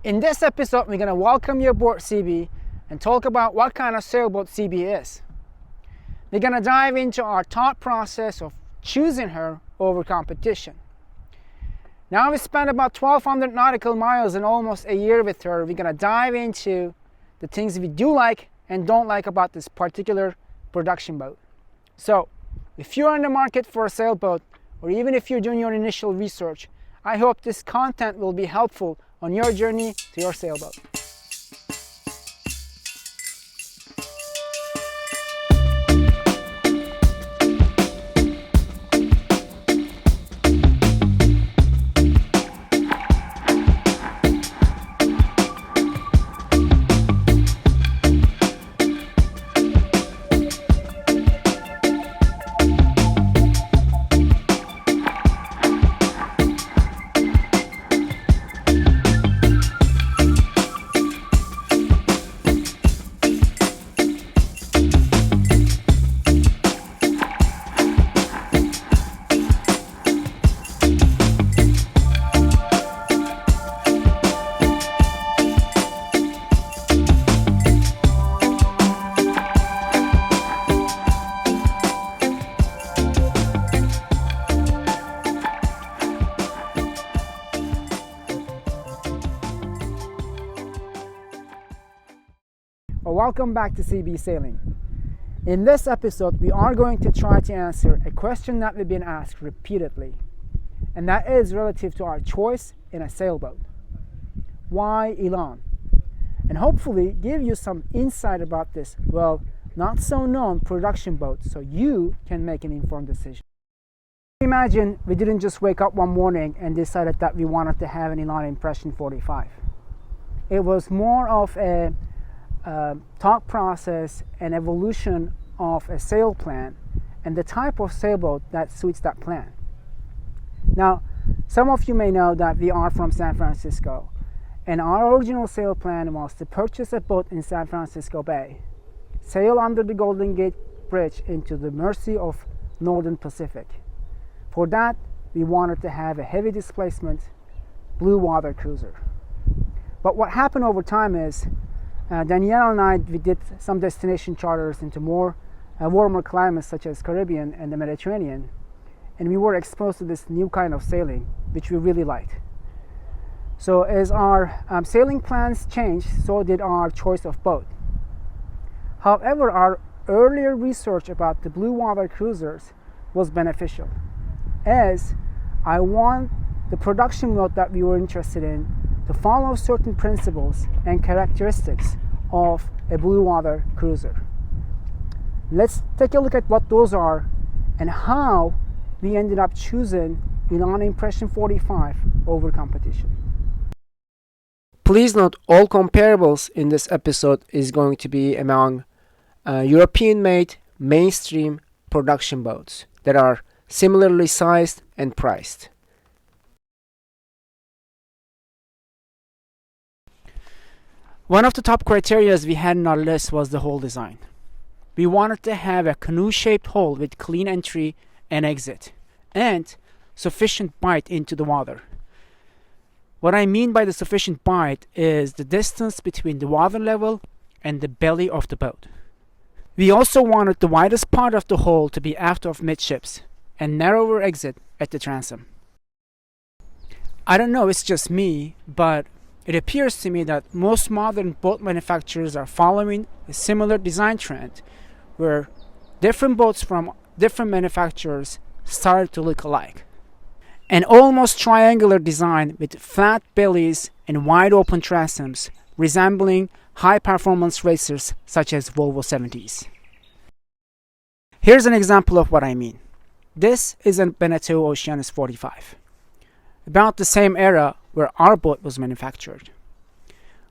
In this episode, we're going to welcome you aboard CB and talk about what kind of sailboat CB is. We're going to dive into our thought process of choosing her over competition. Now we spent about 1,200 nautical miles and almost a year with her. We're going to dive into the things we do like and don't like about this particular production boat. So, if you're in the market for a sailboat, or even if you're doing your initial research, I hope this content will be helpful on your journey to your sailboat. Welcome back to CB Sailing. In this episode, we are going to try to answer a question that we've been asked repeatedly, and that is relative to our choice in a sailboat. Why Elan? And hopefully give you some insight about this, well, not so known production boat, so you can make an informed decision. Imagine we didn't just wake up one morning and decided that we wanted to have an Elan Impression 45. It was more of a thought process and evolution of a sail plan and the type of sailboat that suits that plan. Now, some of you may know that we are from San Francisco, and our original sail plan was to purchase a boat in San Francisco Bay, sail under the Golden Gate Bridge into the mercy of Northern Pacific. For that, we wanted to have a heavy displacement blue water cruiser. But what happened over time is Danielle and I, we did some destination charters into more warmer climates such as Caribbean and the Mediterranean, and we were exposed to this new kind of sailing, which we really liked. So as our sailing plans changed, so did our choice of boat. However, our earlier research about the blue water cruisers was beneficial, as I want the production boat that we were interested in to follow certain principles and characteristics of a blue water cruiser. Let's take a look at what those are and how we ended up choosing Elan Impression 45 over competition. Please note, all comparables in this episode is going to be among European-made mainstream production boats that are similarly sized and priced. One of the top criteria we had in our list was the hull design. We wanted to have a canoe-shaped hull with clean entry and exit, and sufficient bite into the water. What I mean by the sufficient bite is the distance between the water level and the belly of the boat. We also wanted the widest part of the hull to be aft of midships and narrower exit at the transom. I don't know, it's just me, but it appears to me that most modern boat manufacturers are following a similar design trend, where different boats from different manufacturers started to look alike. An almost triangular design with flat bellies and wide open transoms, resembling high-performance racers such as Volvo 70s. Here's an example of what I mean. This is a Beneteau Oceanus 45, about the same era where our boat was manufactured.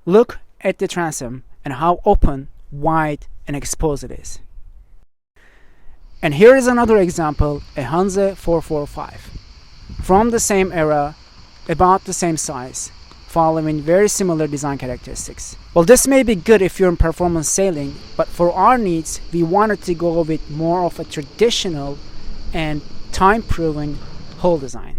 Look at the transom and how open, wide, and exposed it is. And here is another example, a Hanse 445, from the same era, about the same size, following very similar design characteristics. Well, this may be good if you're in performance sailing, but for our needs, we wanted to go with more of a traditional and time-proven hull design.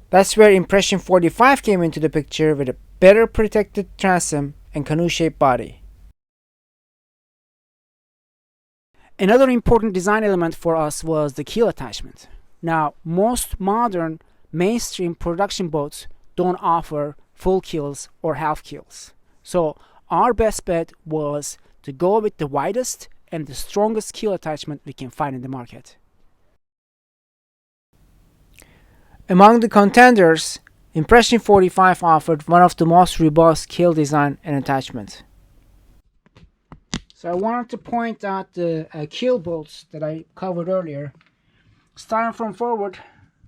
That's where Impression 45 came into the picture with a better protected transom and canoe-shaped body. Another important design element for us was the keel attachment. Now, most modern mainstream production boats don't offer full keels or half keels. So our best bet was to go with the widest and the strongest keel attachment we can find in the market. Among the contenders, Impression 45 offered one of the most robust keel design and attachment. So I wanted to point out the keel bolts that I covered earlier. Starting from forward,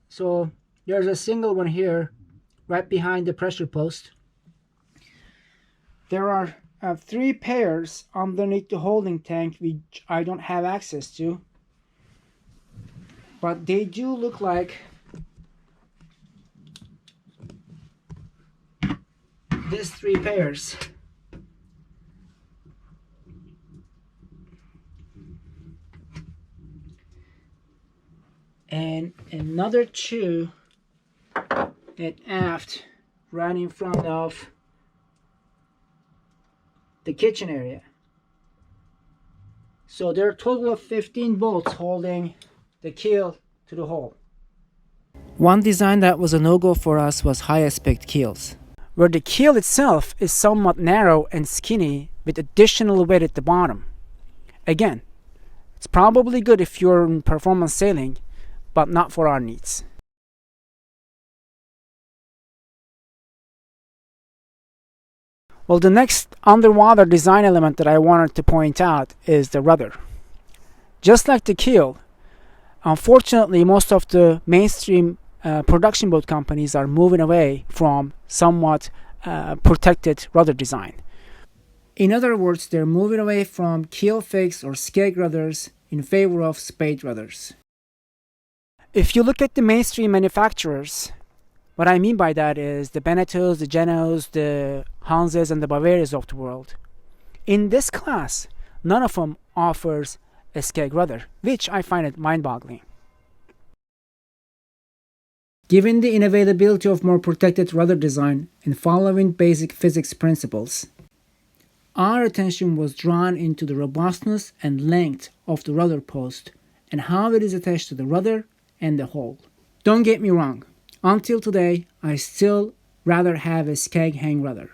so there's a single one here right behind the pressure post. There are 3 pairs underneath the holding tank which I don't have access to, but they do look like these 3 pairs. And another 2 at aft right in front of the kitchen area. So there are a total of 15 bolts holding the keel to the hull. One design that was a no-go for us was high aspect keels, where the keel itself is somewhat narrow and skinny with additional weight at the bottom. Again, it's probably good if you're in performance sailing, but not for our needs. Well, the next underwater design element that I wanted to point out is the rudder. Just like the keel, unfortunately most of the mainstream production boat companies are moving away from somewhat protected rudder design. In other words, they're moving away from keel fixed or skeg rudders in favor of spade rudders. If you look at the mainstream manufacturers, what I mean by that is the Beneteaus, the Jeanneaus, the Hanses and the Bavarias of the world. In this class, none of them offers a skeg rudder, which I find it mind-boggling. Given the unavailability of more protected rudder design and following basic physics principles, our attention was drawn into the robustness and length of the rudder post and how it is attached to the rudder and the hull. Don't get me wrong, until today I still rather have a skeg hang rudder.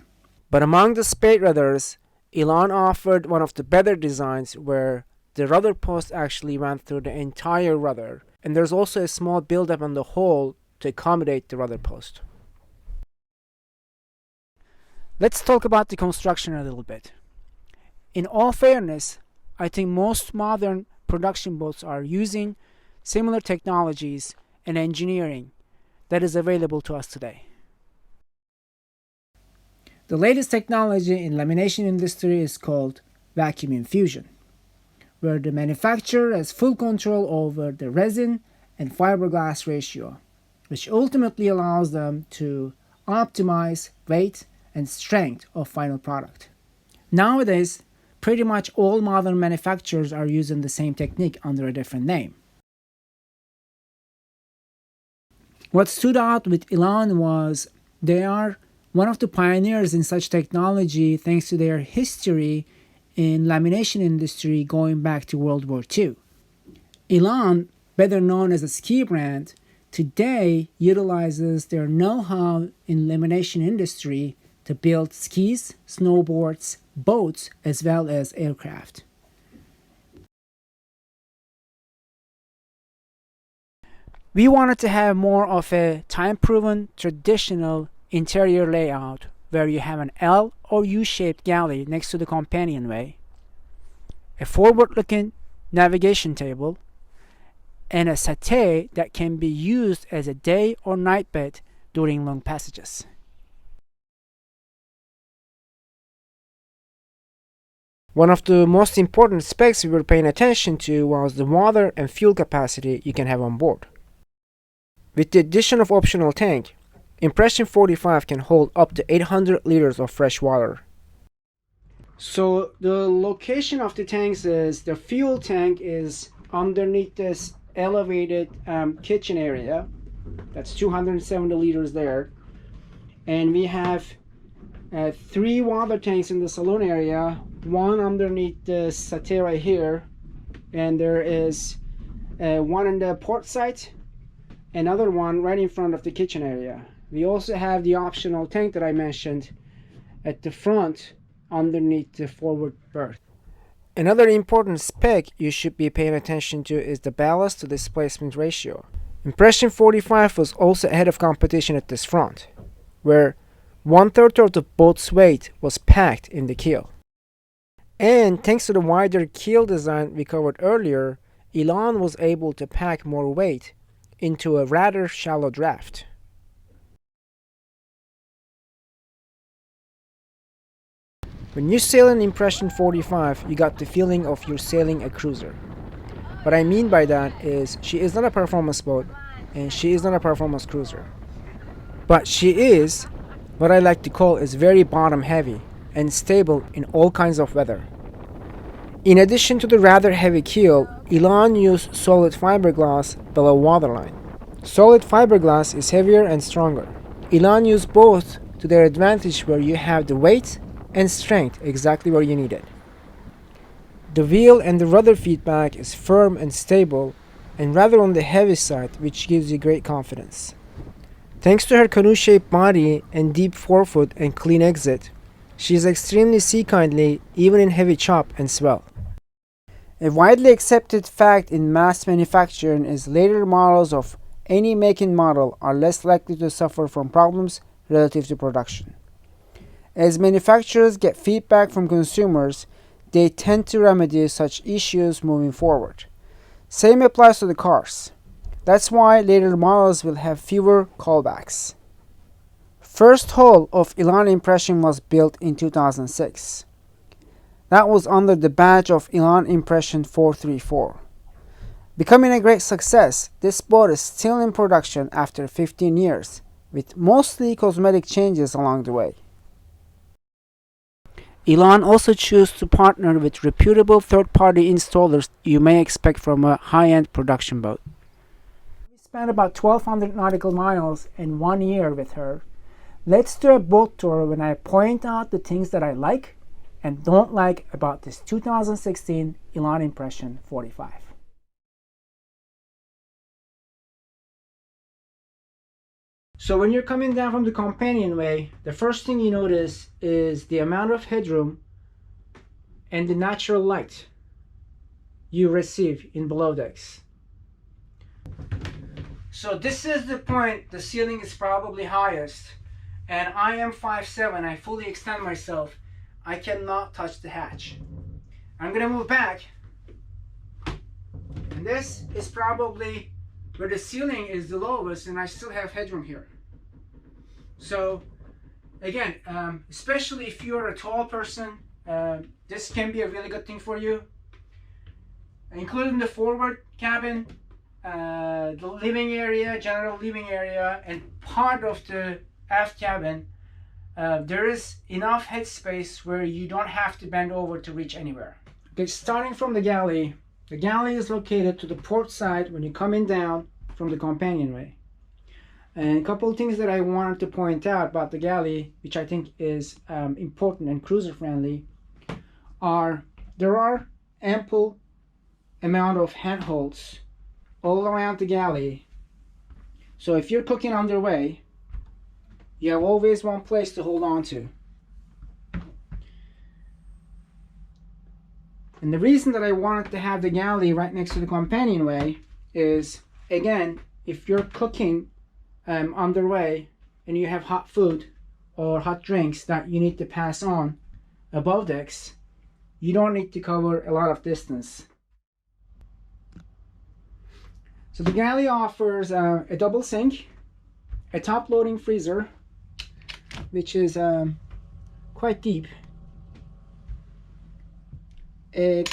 But among the spade rudders, Elan offered one of the better designs where the rudder post actually ran through the entire rudder, and there's also a small buildup on the hull to accommodate the rudder post. Let's talk about the construction a little bit. In all fairness, I think most modern production boats are using similar technologies and engineering that is available to us today. The latest technology in lamination industry is called vacuum infusion, where the manufacturer has full control over the resin and fiberglass ratio, which ultimately allows them to optimize weight and strength of final product. Nowadays, pretty much all modern manufacturers are using the same technique under a different name. What stood out with Elan was they are one of the pioneers in such technology thanks to their history in lamination industry going back to World War II. Elan, better known as a ski brand, today utilizes their know-how in lamination industry to build skis, snowboards, boats, as well as aircraft. We wanted to have more of a time-proven, traditional interior layout where you have an L or U-shaped galley next to the companionway, a forward-looking navigation table, and a settee that can be used as a day or night bed during long passages. One of the most important specs we were paying attention to was the water and fuel capacity you can have on board. With the addition of optional tank, Impression 45 can hold up to 800 liters of fresh water. So the location of the tanks is, the fuel tank is underneath this elevated kitchen area, That's 270 liters there. And we have 3 water tanks in the saloon area, one underneath the settee right here, and there is one in the port side, another one right in front of the kitchen area. We also have the optional tank that I mentioned at the front underneath the forward berth. Another important spec you should be paying attention to is the ballast to displacement ratio. Impression 45 was also ahead of competition at this front, where 1/3 of the boat's weight was packed in the keel. And thanks to the wider keel design we covered earlier, Elan was able to pack more weight into a rather shallow draft. When you sail an Impression 45, you got the feeling of you're sailing a cruiser. What I mean by that is she is not a performance boat and she is not a performance cruiser. But she is what I like to call is very bottom heavy and stable in all kinds of weather. In addition to the rather heavy keel, Elan used solid fiberglass below waterline. Solid fiberglass is heavier and stronger. Elan used both to their advantage where you have the weight and strength exactly where you need it. The wheel and the rudder feedback is firm and stable and rather on the heavy side, which gives you great confidence. Thanks to her canoe-shaped body and deep forefoot and clean exit, she is extremely sea-kindly even in heavy chop and swell. A widely accepted fact in mass manufacturing is later models of any make and model are less likely to suffer from problems relative to production. As manufacturers get feedback from consumers, they tend to remedy such issues moving forward. Same applies to the cars. That's why later models will have fewer callbacks. First hull of Elan Impression was built in 2006. That was under the badge of Elan Impression 434. Becoming a great success, this boat is still in production after 15 years, with mostly cosmetic changes along the way. Elan also chose to partner with reputable third-party installers you may expect from a high-end production boat. We spent about 1,200 nautical miles in 1 year with her. Let's do a boat tour when I point out the things that I like and don't like about this 2016 Elan Impression 45. So when you're coming down from the companionway, the first thing you notice is the amount of headroom and the natural light you receive in below decks. So this is the point the ceiling is probably highest, and I am 5'7", I fully extend myself. I cannot touch the hatch. I'm gonna move back, and this is probably where the ceiling is the lowest and I still have headroom here. So again, especially if you're a tall person, this can be a really good thing for you. Including the forward cabin, the living area, general living area, and part of the aft cabin, there is enough headspace where you don't have to bend over to reach anywhere. Okay, starting from the galley is located to the port side when you're coming down from the companionway. And a couple of things that I wanted to point out about the galley, which I think is important and cruiser friendly, are there are ample amount of handholds all around the galley. So if you're cooking underway, you have always one place to hold on to. And the reason that I wanted to have the galley right next to the companionway is, again, if you're cooking underway and you have hot food or hot drinks that you need to pass on above decks, you don't need to cover a lot of distance. So the galley offers a double sink, a top loading freezer, which is quite deep, a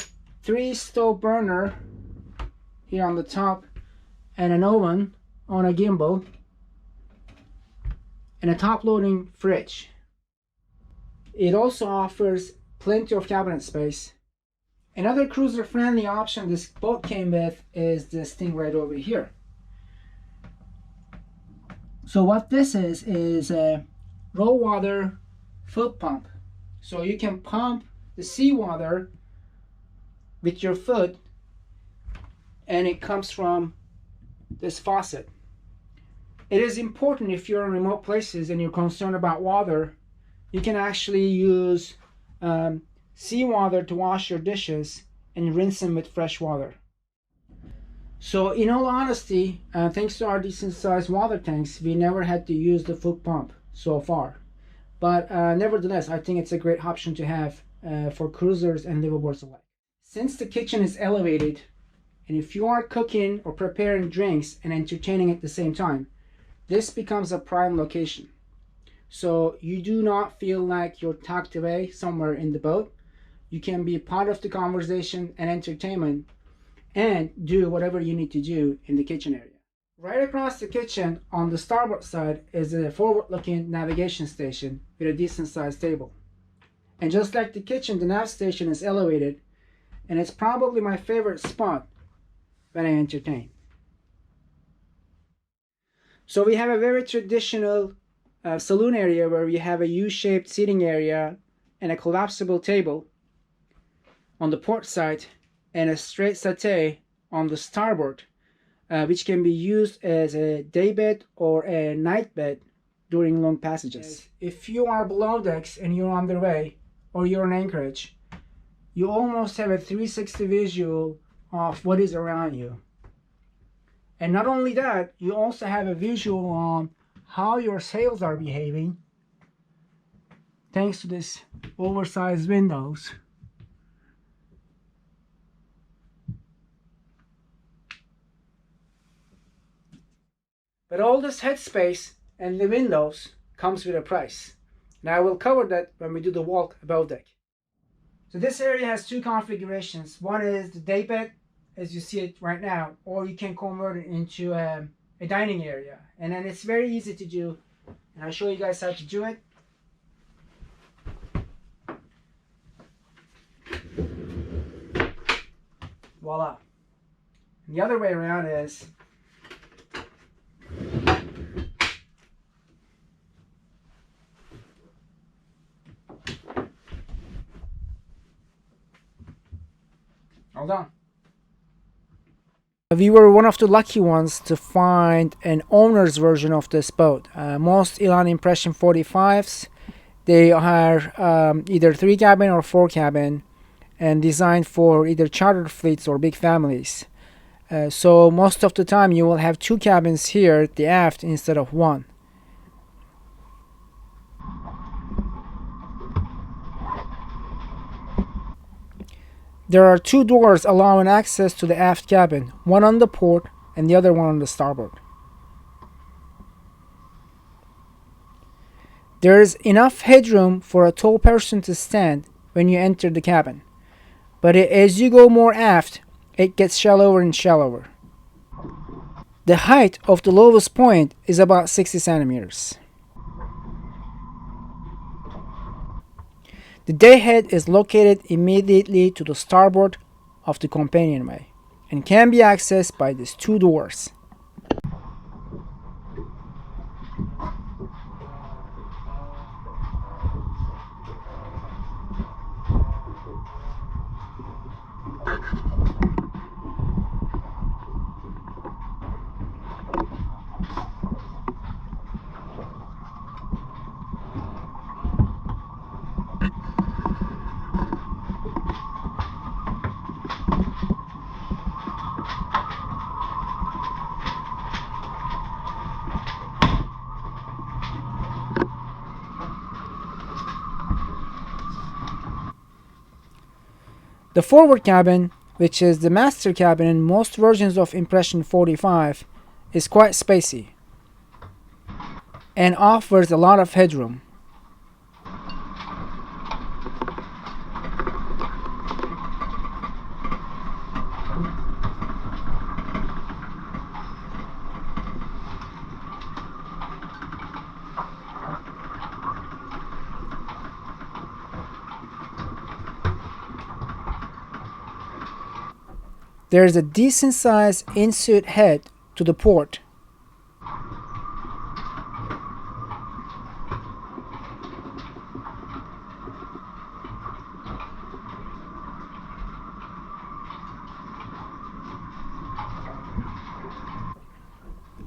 3-stove burner here on the top, and an oven on a gimbal, and a top loading fridge. It also offers plenty of cabinet space. Another cruiser friendly option this boat came with is this thing right over here. So what this is a raw water foot pump. So you can pump the seawater with your foot, and it comes from this faucet. It is important if you're in remote places and you're concerned about water, you can actually use seawater to wash your dishes and rinse them with fresh water. So in all honesty, thanks to our decent sized water tanks, we never had to use the foot pump so far. But nevertheless, I think it's a great option to have for cruisers and liveaboards alike. Since the kitchen is elevated, and if you are cooking or preparing drinks and entertaining at the same time, this becomes a prime location. So you do not feel like you're tucked away somewhere in the boat. You can be part of the conversation and entertainment and do whatever you need to do in the kitchen area. Right across the kitchen on the starboard side is a forward-looking navigation station with a decent-sized table. And just like the kitchen, the nav station is elevated, and it's probably my favorite spot when I entertain. So we have a very traditional saloon area where we have a U-shaped seating area and a collapsible table on the port side and a straight settee on the starboard, which can be used as a day bed or a night bed during long passages. If you are below decks and you're on the way or you're in anchorage, you almost have a 360 visual of what is around you. And not only that, you also have a visual on how your sails are behaving thanks to this oversized windows. But all this headspace and the windows comes with a price. And I will cover that when we do the walk above deck. So this area has two configurations. One is the day bed, as you see it right now, or you can convert it into a dining area. And then it's very easy to do. And I'll show you guys how to do it. Voila. And the other way around is all done. We were one of the lucky ones to find an owner's version of this boat. Most Elan Impression 45s, they are either 3 cabin or 4 cabin and designed for either chartered fleets or big families. So most of the time you will have 2 cabins here at the aft instead of 1. There are 2 doors allowing access to the aft cabin, one on the port and the other one on the starboard. There is enough headroom for a tall person to stand when you enter the cabin, but as you go more aft, it gets shallower and shallower. The height of the lowest point is about 60 centimeters. The dayhead is located immediately to the starboard of the companionway and can be accessed by these 2 doors. The forward cabin, which is the master cabin in most versions of Impression 45, is quite spacey and offers a lot of headroom. There is a decent sized in-suit head to the port.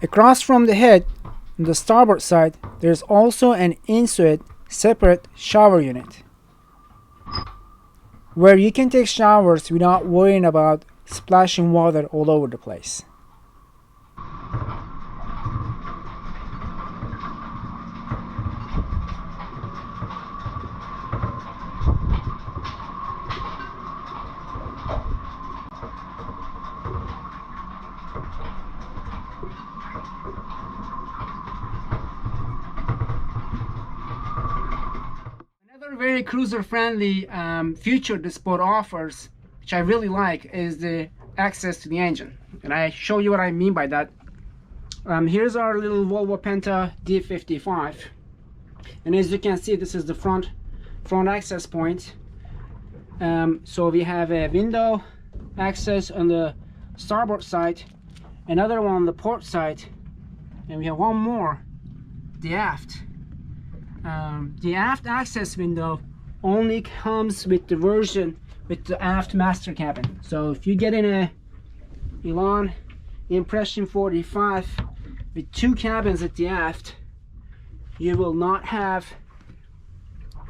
Across from the head, on the starboard side, there's also an inside separate shower unit where you can take showers without worrying about splashing water all over the place. Another very cruiser-friendly feature this boat offers, which I really like, is the access to the engine. And I show you what I mean by that. Here's our little Volvo Penta D55, and as you can see, this is the front access point. So we have a window access on the starboard side, another one on the port side, and we have one more, the aft. The aft access window only comes with the version with the aft master cabin. So if you get in a Elan Impression 45 with 2 cabins at the aft, you will not have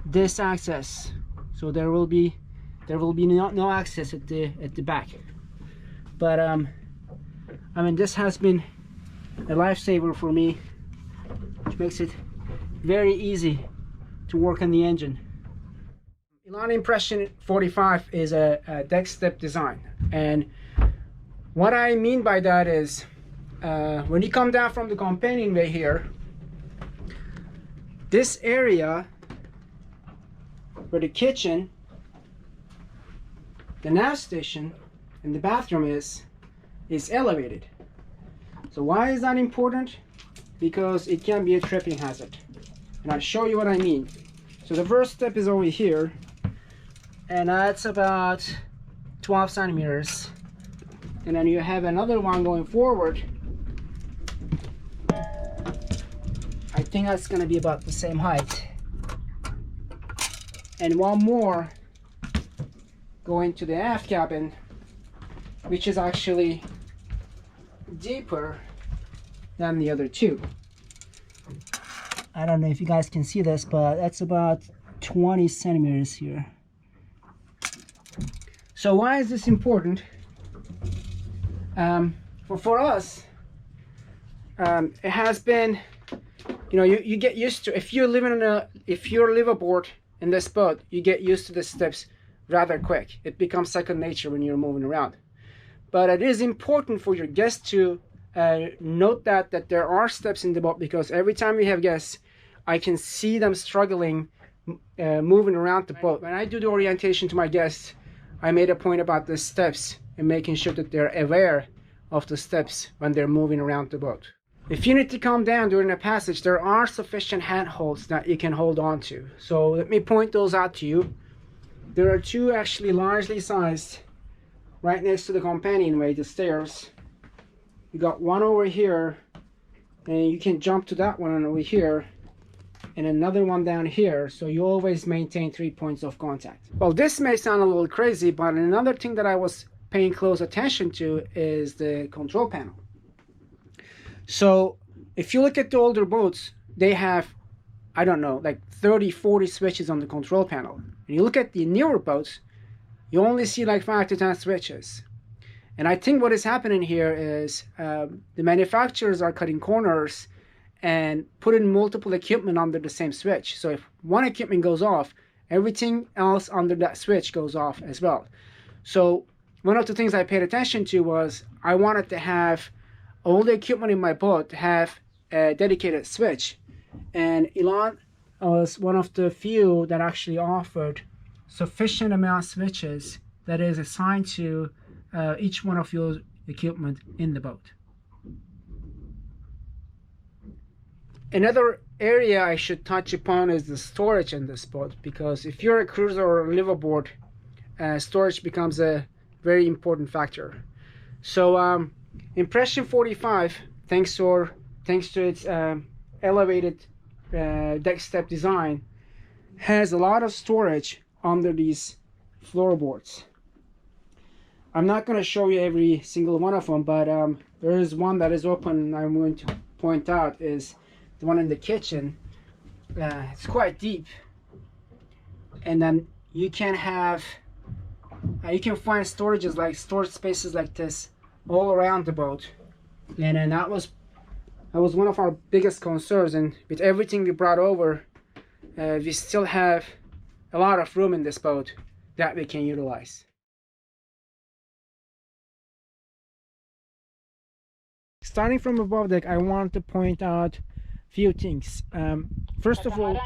this access. So there will be no access at the back. But I mean, this has been a lifesaver for me, which makes it very easy to work on the engine. Elan Impression 45 is a deck step design, and what I mean by that is when you come down from the companionway here, this area where the kitchen, the nav station, and the bathroom is elevated. So why is that important? Because it can be a tripping hazard, and I'll show you what I mean. So the first step is over here, and that's about 12 centimeters, and then you have another one going forward. I think that's going to be about the same height, and one more going to the aft cabin, which is actually deeper than the other two. I don't know if you guys can see this, but that's about 20 centimeters here. So why is this important? For us, it has been, you know, you get used to, if you're live aboard in this boat, you get used to the steps rather quick. It becomes second nature when you're moving around. But it is important for your guests to note that there are steps in the boat, because every time we have guests, I can see them struggling moving around the boat. When I do the orientation to my guests, I made a point about the steps and making sure that they're aware of the steps when they're moving around the boat. If you need to calm down during a passage, there are sufficient handholds that you can hold on to. So let me point those out to you. There are two actually largely sized right next to the companionway, the stairs. You got one over here, and you can jump to that one over here, and another one down here, so you always maintain 3 points of contact. Well, this may sound a little crazy, but another thing that I was paying close attention to is the control panel. So if you look at the older boats, they have, I don't know, like 30-40 switches on the control panel. When you look at the newer boats, you only see like 5 to 10 switches. And I think what is happening here is the manufacturers are cutting corners and putting multiple equipment under the same switch. So if one equipment goes off, everything else under that switch goes off as well. So one of the things I paid attention to was I wanted to have all the equipment in my boat have a dedicated switch. And Elan was one of the few that actually offered sufficient amount of switches that is assigned to each one of your equipment in the boat. Another area I should touch upon is the storage in this boat, because if you're a cruiser or live aboard, storage becomes a very important factor. So Impression 45, thanks to its elevated deck step design, has a lot of storage under these floorboards. I'm not going to show you every single one of them, but there is one that is open. I'm going to point out is the one in the kitchen. It's quite deep, and then you can have you can find storages, like storage spaces like this all around the boat. And then that was one of our biggest concerns, and with everything we brought over, we still have a lot of room in this boat that we can utilize. Starting from above deck, I want to point out a few things. First of all,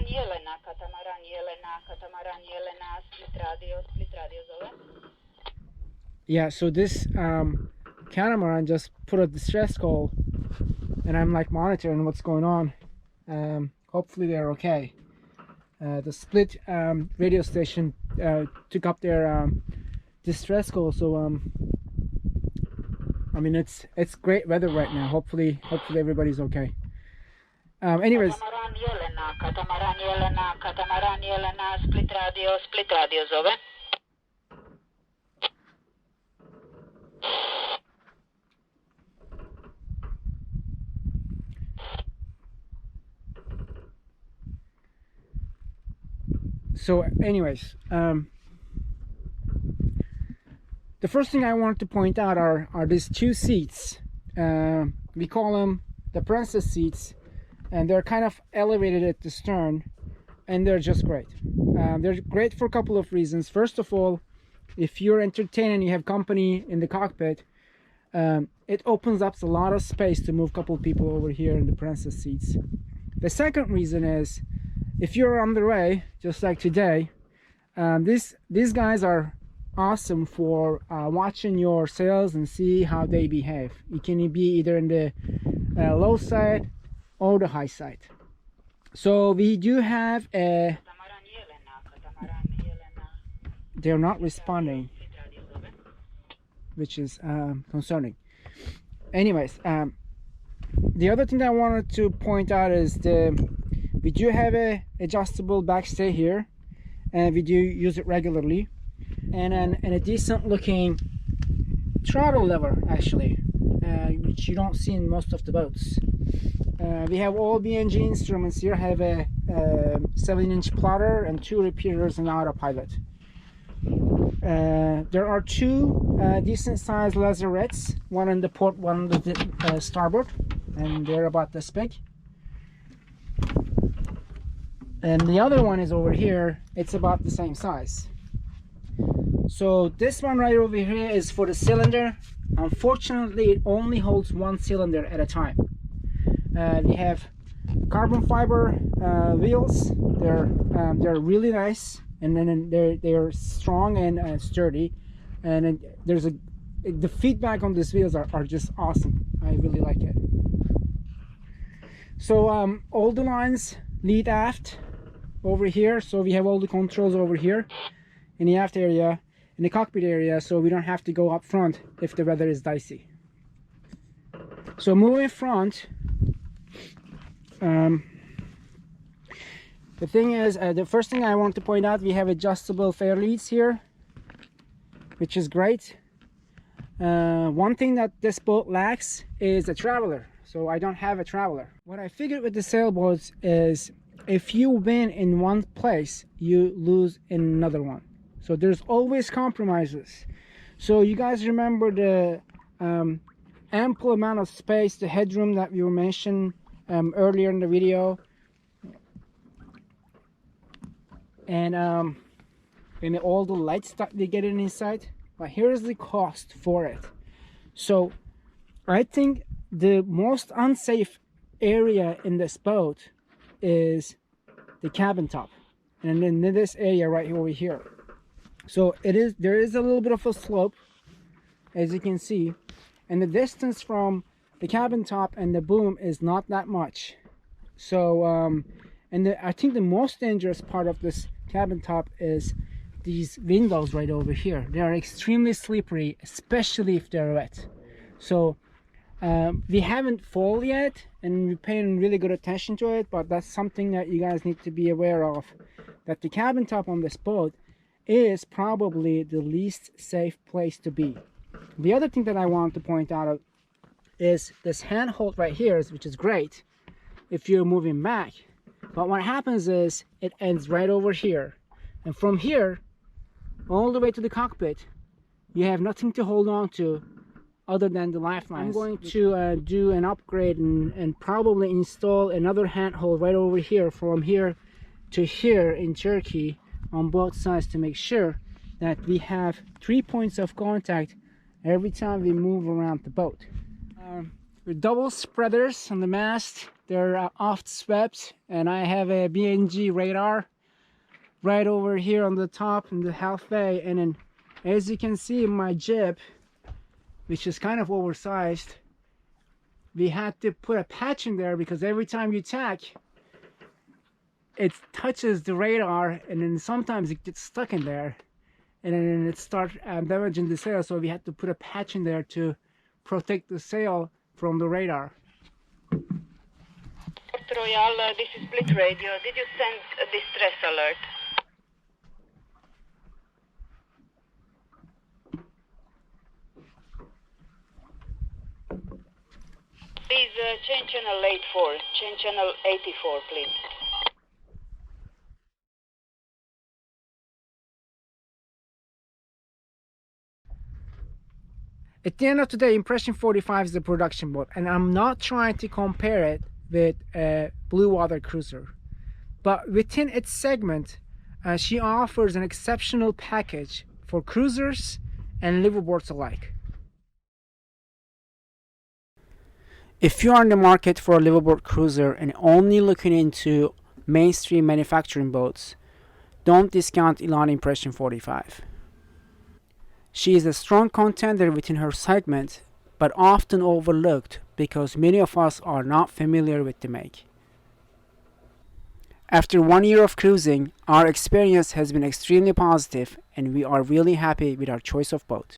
yeah, so this catamaran just put a distress call, and I'm like monitoring what's going on. Hopefully they're okay. The split radio station took up their distress call, so I mean it's great weather right now. Hopefully everybody's okay. Anyways, split radio zove. So anyways, the first thing I want to point out are these two seats. We call them the princess seats, and they're kind of elevated at the stern, and they're just great. They're great for a couple of reasons. First of all, if you're entertained and you have company in the cockpit, it opens up a lot of space to move a couple people over here in the princess seats. The second reason is, if you're on the way, just like today, these guys are awesome for watching your sails and see how they behave. You can be either in the low side or the high side. So we do have a... They're not responding, which is concerning. Anyways, the other thing I wanted to point out is we do have a adjustable backstay here, and we do use it regularly, and a decent looking throttle lever, actually, which you don't see in most of the boats. We have all BNG instruments here. Have a 7-inch plotter and 2 repeaters and autopilot. There are 2 decent sized lazarettes, one on the port, one on the starboard, and they're about this big. And the other one is over here. It's about the same size. So this one right over here is for the cylinder. Unfortunately, it only holds 1 cylinder at a time. We have carbon fiber wheels. They're really nice, and then they're strong and sturdy. And the feedback on these wheels are just awesome. I really like it. So all the lines lead aft over here, so we have all the controls over here in the aft area, in the cockpit area, so we don't have to go up front if the weather is dicey. So moving front, the thing is, the first thing I want to point out, we have adjustable fair leads here, which is great. One thing that this boat lacks is a traveler, so I don't have a traveler. What I figured with the sailboats is, if you win in one place, you lose in another one. So there's always compromises. So you guys remember the ample amount of space, the headroom that we were mentioned earlier in the video, and all the lights that we get inside. But here's the cost for it. So I think the most unsafe area in this boat is the cabin top, and then this area right over here. So there is a little bit of a slope, as you can see, and the distance from the cabin top and the boom is not that much. So I think the most dangerous part of this cabin top is these windows right over here. They are extremely slippery, especially if they're wet. So we haven't fall yet, and we're paying really good attention to it, but that's something that you guys need to be aware of, that the cabin top on this boat is probably the least safe place to be. The other thing that I want to point out is this handhold right here, which is great if you're moving back. But what happens is it ends right over here. And from here, all the way to the cockpit, you have nothing to hold on to other than the lifelines. I'm going to do an upgrade and probably install another handhold right over here, from here to here in Turkey, on both sides, to make sure that we have 3 points of contact every time we move around the boat. With double spreaders on the mast, they're oft swept, and I have a BNG radar right over here on the top in the halfway. And then, as you can see in my jib, which is kind of oversized, we had to put a patch in there because every time you tack, it touches the radar, and then sometimes it gets stuck in there, and then it starts damaging the sail. So we had to put a patch in there to protect the sail from the radar. Royal, this is Split Radio. Did you send a distress alert? Please change channel 84. Change channel 84, please. At the end of the day, Impression 45 is a production boat, and I'm not trying to compare it with a blue water cruiser. But within its segment, she offers an exceptional package for cruisers and liveaboards alike. If you are in the market for a liveaboard cruiser and only looking into mainstream manufacturing boats, don't discount Elan Impression 45. She is a strong contender within her segment, but often overlooked because many of us are not familiar with the make. After 1 year of cruising, our experience has been extremely positive, and we are really happy with our choice of boat.